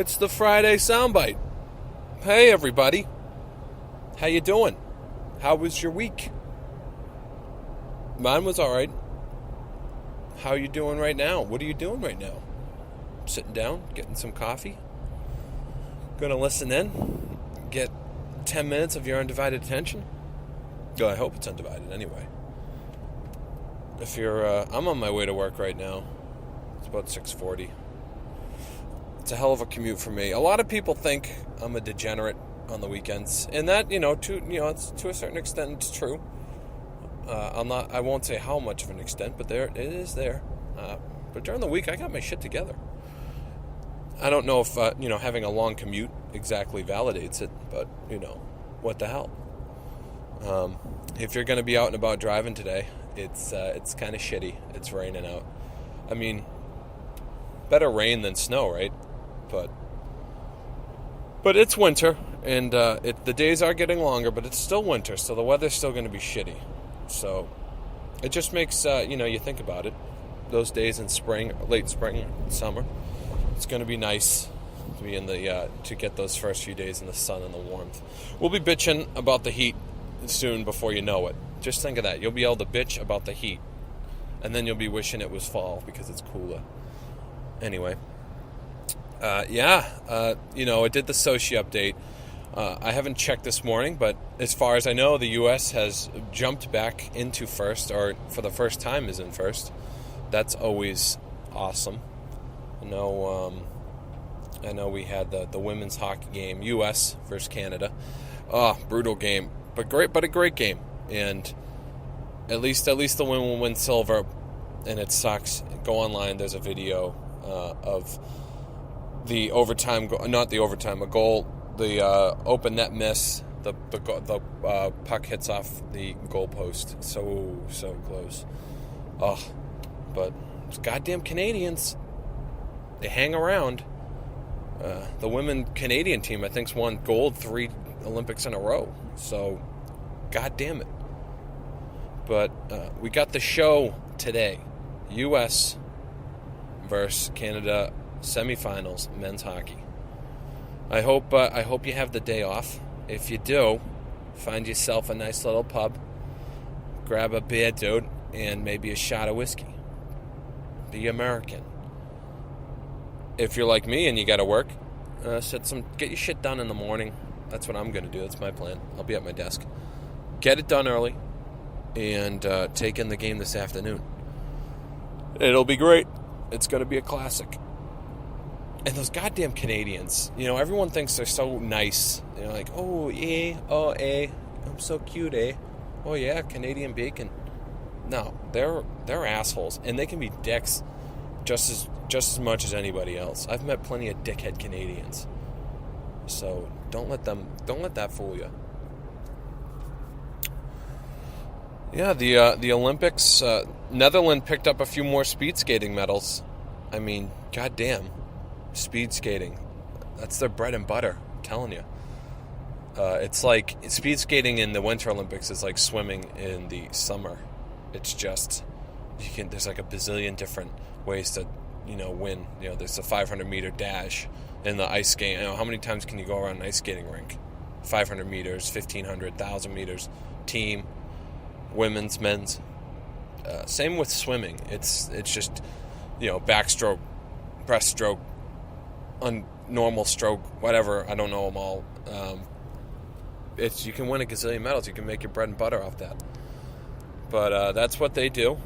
It's the Friday soundbite. Hey everybody, how you doing? How was your week? Mine was all right. How are you doing right now? What are you doing right now? Sitting down, getting some coffee. Gonna listen in, get 10 minutes of your undivided attention. Well, I hope it's undivided anyway. If you're, I'm on my way to work right now. It's about 6:40. It's a hell of a commute for me. A lot of people think I'm a degenerate on the weekends, and that, it's to a certain extent it's true. I won't say how much of an extent, but it is there. But during the week, I got my shit together. I don't know if having a long commute exactly validates it, but what the hell? If you're going to be out and about driving today, it's kind of shitty. It's raining out. I mean, better rain than snow, right? But it's winter, and the days are getting longer, but it's still winter, so the weather's still going to be shitty. So it just makes you think about it. Those days in spring, late spring, summer, it's going to be nice to be in to get those first few days in the sun and the warmth. We'll be bitching about the heat soon before you know it. Just think of that. You'll be able to bitch about the heat, and then you'll be wishing it was fall because it's cooler. Anyway, I did the Sochi update. I haven't checked this morning, but as far as I know, the U.S. has jumped back into first, or for the first time is in first. That's always awesome. I know we had the women's hockey game, U.S. versus Canada. Brutal game, but a great game. And at least the women will win silver, and it sucks. Go online. There's a video of the overtime, not the overtime, a goal, the open net miss. The puck hits off the goalpost. So close. But it's goddamn Canadians. They hang around. The women Canadian team, I think, won gold 3 Olympics in a row. So, god damn it. But we got the show today. U.S. versus Canada semifinals, men's hockey. I hope you have the day off. If you do, find yourself a nice little pub, grab a beer, dude, and maybe a shot of whiskey. Be American. If you're like me and you got to work, get your shit done in the morning. That's what I'm going to do. That's my plan. I'll be at my desk. Get it done early and take in the game this afternoon. It'll be great. It's going to be a classic. And those goddamn Canadians, everyone thinks they're so nice. Like, oh, yeah, oh, eh, I'm so cute, eh? Oh, yeah, Canadian bacon. No, they're assholes, and they can be dicks just as much as anybody else. I've met plenty of dickhead Canadians. So don't let that fool you. Yeah, the Olympics, Netherlands picked up a few more speed skating medals. I mean, goddamn. Speed skating, that's their bread and butter, I'm telling you. It's like speed skating in the Winter Olympics is like swimming in the summer. It's just there's like a bazillion different ways to win. There's a 500 meter dash in the ice skating. How many times can you go around an ice skating rink? 500 meters, 1,500, 1,000 meters, team, women's, men's. Same with swimming. It's just backstroke, breaststroke, normal stroke, whatever. I don't know them all. You can win a gazillion medals. You can make your bread and butter off that. But that's what they do.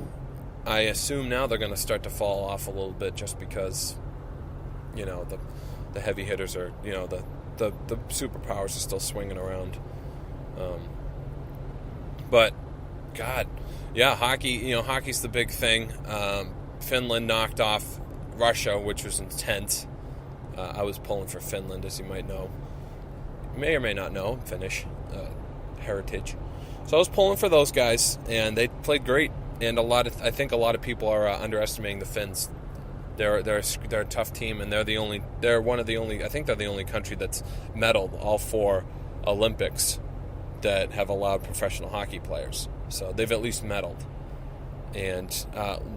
I assume now they're going to start to fall off a little bit just because, the heavy hitters are, the superpowers are still swinging around. But, God, yeah, hockey. Hockey's the big thing. Finland knocked off Russia, which was intense. I was pulling for Finland, as you might know. You may or may not know, Finnish heritage. So I was pulling for those guys, and they played great. And I think a lot of people are underestimating the Finns. They're a tough team, and they're one of the only. I think they're the only country that's medaled all 4 Olympics that have allowed professional hockey players. So they've at least medaled. And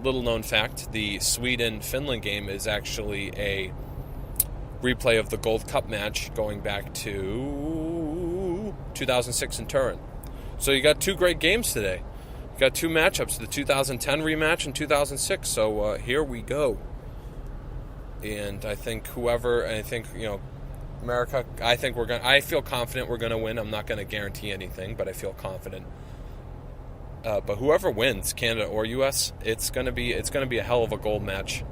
little known fact, the Sweden-Finland game is actually a replay of the Gold Cup match going back to 2006 in Turin. So you got 2 great games today. You got 2 matchups, the 2010 rematch and 2006. So here we go. And I think America, I feel confident we're gonna win. I'm not gonna guarantee anything, but I feel confident. But whoever wins, Canada or U.S., it's gonna be a hell of a gold match.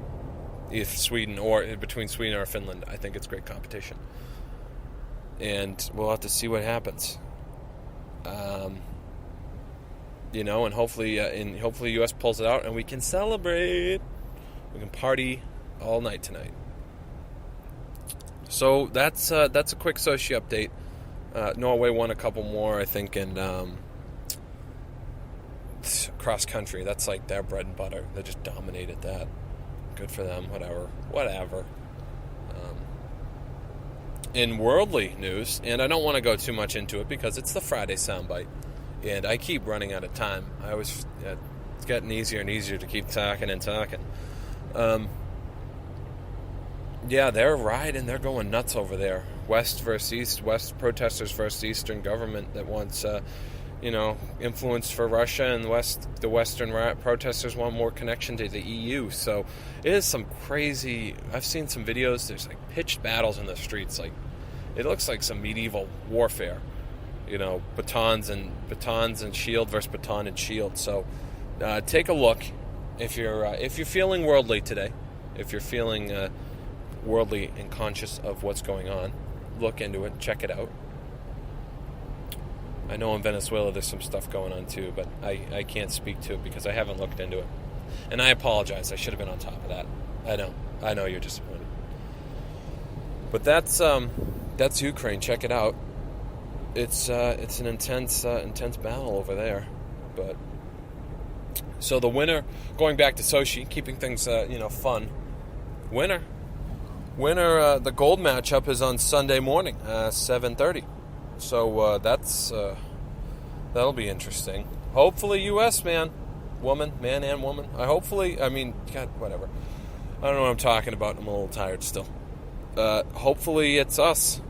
If Sweden or between Sweden or Finland, I think it's great competition, and we'll have to see what happens. And hopefully U.S. pulls it out, and we can celebrate. We can party all night tonight. So that's a quick Sochi update. Norway won a couple more, I think, in cross country. That's like their bread and butter. They just dominated that. Good for them. Whatever. In worldly news, and I don't want to go too much into it because it's the Friday soundbite, and I keep running out of time. It's getting easier and easier to keep talking and talking. Yeah, they're riding. They're going nuts over there. West versus East. West protesters versus Eastern government that wants, influence for Russia, and the Western protesters want more connection to the EU. So it is some crazy. I've seen some videos. There's like pitched battles in the streets. Like it looks like some medieval warfare. Batons and shield versus baton and shield. So take a look if you're feeling worldly today. If you're feeling worldly and conscious of what's going on, look into it, check it out. I know in Venezuela there's some stuff going on too, but I can't speak to it because I haven't looked into it. And I apologize. I should have been on top of that. I know you're disappointed. But that's Ukraine. Check it out. It's an intense battle over there. But so the winner, going back to Sochi, keeping things fun. Winner, the gold matchup is on Sunday morning, 7:30. So that'll be interesting. Hopefully, U.S. man and woman. Whatever. I don't know what I'm talking about. I'm a little tired still. Hopefully, it's us,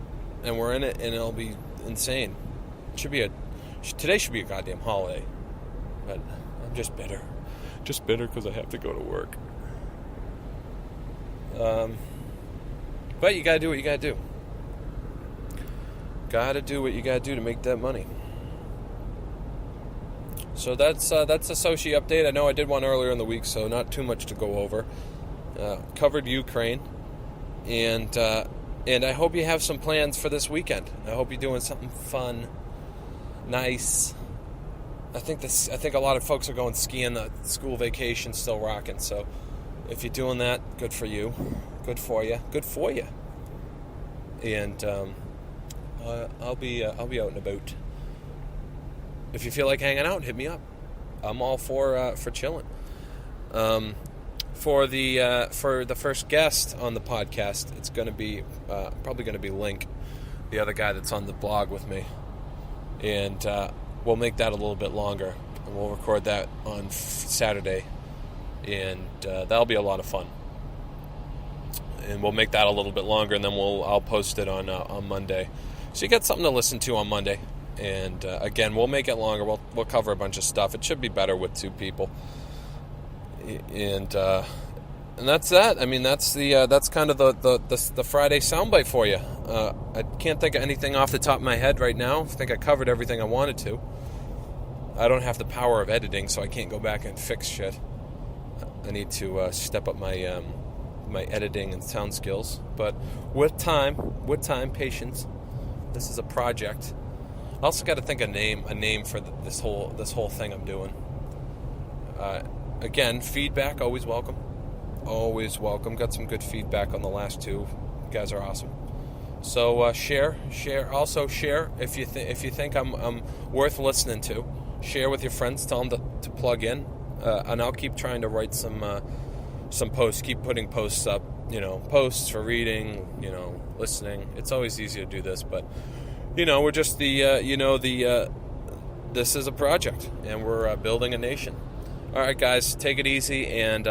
and we're in it, and it'll be insane. Today should be a goddamn holiday, but I'm just bitter because I have to go to work. But you gotta do what you gotta do. Gotta do what you gotta do to make that money. So that's a Sochi update. I know I did one earlier in the week, so not too much to go over. Covered Ukraine, and I hope you have some plans for this weekend. I hope you're doing something fun, nice. I think a lot of folks are going skiing. The school vacation's still rocking. So if you're doing that, good for you. Good for you. And I'll be out and about. If you feel like hanging out, hit me up. I'm all for chilling. For the first guest on the podcast, it's going to be probably going to be Link, the other guy that's on the blog with me, and we'll make that a little bit longer. And we'll record that on Saturday, and that'll be a lot of fun. And we'll make that a little bit longer, and then I'll post it on Monday, so you got something to listen to on Monday. And again, we'll make it longer. We'll cover a bunch of stuff. It should be better with two people. And that's that. I mean, that's kind of the Friday soundbite for you. I can't think of anything off the top of my head right now. I think I covered everything I wanted to. I don't have the power of editing, so I can't go back and fix shit. I need to step up my my editing and sound skills. But with time, patience. This is a project. I also got to think a name for this whole thing I'm doing. Again, feedback always welcome. Always welcome. Got some good feedback on the last two. You guys are awesome. So share. Also share if you think I'm worth listening to. Share with your friends. Tell them to plug in. And I'll keep trying to write some posts. Keep putting posts up. Posts for reading. Listening. It's always easy to do this, but we're just this is a project, and we're building a nation. All right, guys, take it easy, and